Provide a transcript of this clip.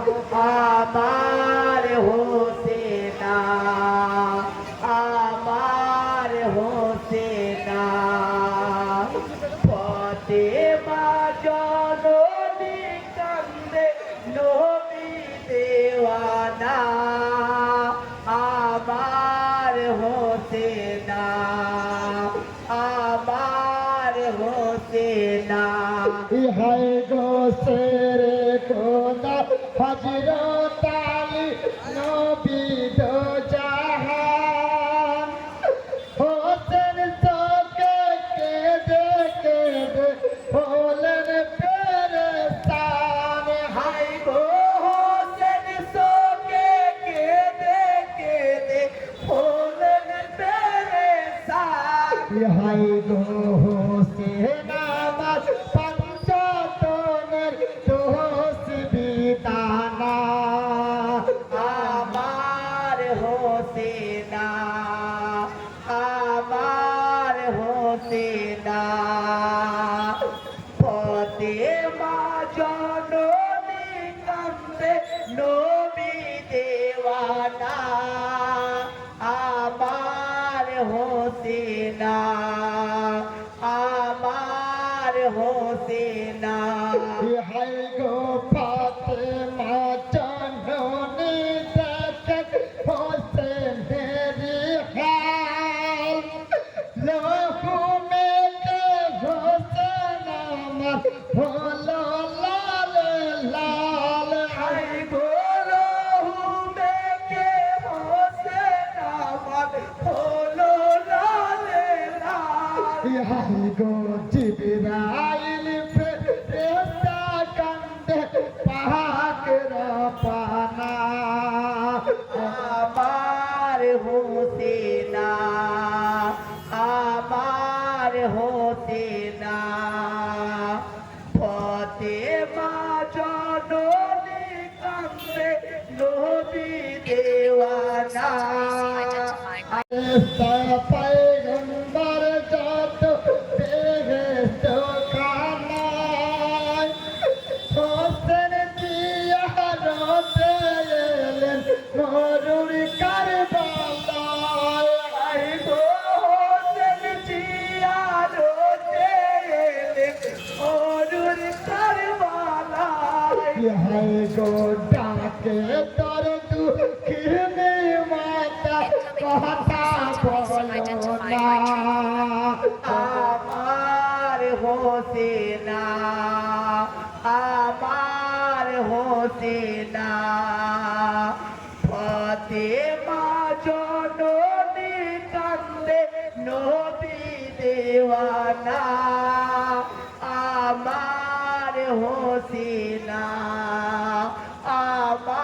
আমার হোসেনা আমার হোসেনা ফাতেমা জননী কান্দে নবী দেওয়ানা আমার হোসেনা আমার হোসেনা ইহাই গো সেরে খোদা হযরত আলী নবী দো জাহান হোসেন তোকে কেঁদে কেঁদে হলেন পেরেশান হাই গো হোসেন সোকে কেঁদে কেঁদে হলেন পেরেশান ইহাই গো হোসেন আমার পঞ্চতনের দোষ বিদানা আমার হোসেনা আমার হোসেনা ফাতেমা জননী কান্দে নবী দেওয়ানা আমার হোসেনা আমার হোসেনা ইহাই গো ফাতেমা জননী দেখে হোসেনেরি হাল লহু মেঘে হোসেন আমার হলো লাল লাল হাই গোলো হুমেকে হোসেন আমার হলো লালে লাল ইহাই গো জিবরাইল ফেরেশতা কান্দে পাক রপানা আমার হোসেনা আমার হোসেনা ফাতেমা জননী কান্দে নবী দেওয়ানা পয়গম্বর যত বেহেশত খানায় হোসেন দিয়া রতে এলেন মরুর কারবালায় হাই গো হোসেন জিয়ারতে এলেন মরুর কারবালায় ইহাই গো ডাকে তোর দুঃখিনী মাতা কথা বলো না আমার হোসেনা আমার হোসেনা ফাতেমা জননী কান্দে নবী দেওয়ানা আমার হোসেনা আমার